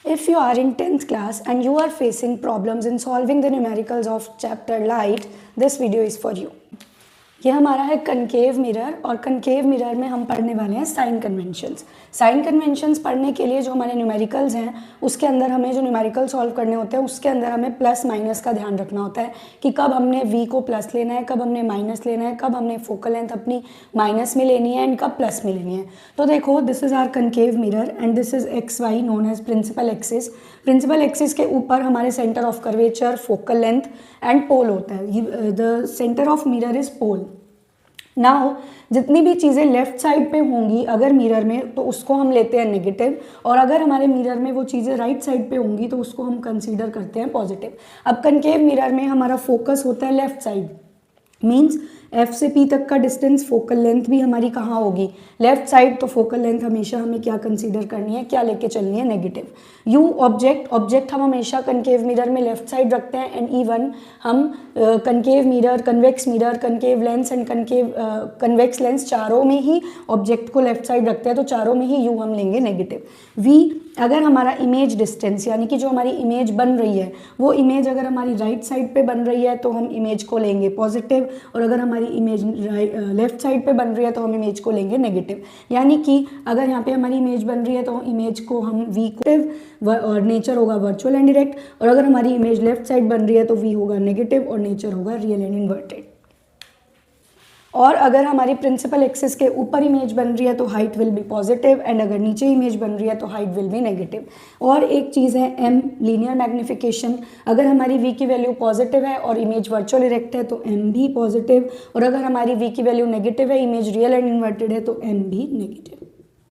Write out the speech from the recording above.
If you are in 10th class and you are facing problems in solving the numericals of chapter light, this video is for you. ये हमारा है concave mirror और concave mirror में हम पढ़ने वाले हैं साइन कन्वेंशंस। साइन कन्वेंशंस पढ़ने के लिए जो हमारे न्यूमेरिकल्स हैं उसके अंदर हमें जो न्यूमेरिकल सॉल्व करने होते हैं उसके अंदर हमें प्लस माइनस का ध्यान रखना होता है कि कब हमने v को प्लस लेना है, कब हमने माइनस लेना है, कब हमने फोकल लेंथ अपनी माइनस में लेनी है एंड कब प्लस में लेनी है। तो देखो, this is our concave mirror and this is X Y known as principal axis. Principal axis के ऊपर हमारे centre of curvature, focal length and pole होता है। The centre of mirror is pole. Now जितनी भी चीज़ें लेफ़्ट साइड पे होंगी अगर मिरर में, तो उसको हम लेते हैं नेगेटिव, और अगर हमारे मिरर में वो चीज़ें राइट साइड पे होंगी तो उसको हम कंसीडर करते हैं पॉजिटिव। अब कनकेव मिरर में हमारा फोकस होता है लेफ़्ट साइड, मीन्स F से P तक का डिस्टेंस, फोकल लेंथ भी हमारी कहाँ होगी, लेफ्ट साइड। तो फोकल लेंथ हमेशा हमें क्या कंसीडर करनी है, क्या लेके चलनी है, नेगेटिव। U ऑब्जेक्ट हम हमेशा कनकेव मिरर में लेफ्ट साइड रखते हैं एंड E1 हम concave mirror, convex mirror, concave lens and convex lens चारों में ही ऑब्जेक्ट को लेफ्ट साइड रखते हैं, तो चारों में ही U हम लेंगे नेगेटिव। V अगर हमारा इमेज डिस्टेंस यानी कि जो हमारी इमेज बन रही है वो इमेज अगर हमारी राइट साइड पे बन रही है तो हम इमेज को लेंगे पॉजिटिव, और अगर हमारी इमेज लेफ्ट साइड पे बन रही है तो हम इमेज को लेंगे नेगेटिव। यानी कि अगर यहाँ पे हमारी इमेज बन रही है तो इमेज को हम V को, और नेचर होगा वर्चुअल एंड डायरेक्ट, और अगर हमारी इमेज लेफ्ट साइड बन रही है तो V होगा नेगेटिव और नेचर होगा रियल एंड इन्वर्टेड। और अगर हमारी प्रिंसिपल एक्सिस के ऊपर इमेज बन रही है तो height will be positive and अगर नीचे इमेज बन रही है तो हाइट विल बी नेगेटिव। और एक चीज़ है M, लीनियर मैग्निफिकेशन। अगर हमारी V की वैल्यू पॉजिटिव है और इमेज वर्चुअल इरेक्ट है तो M भी पॉजिटिव, और अगर हमारी V की वैल्यू नेगेटिव है, इमेज रियल एंड इन्वर्टेड है तो M भी नेगेटिव।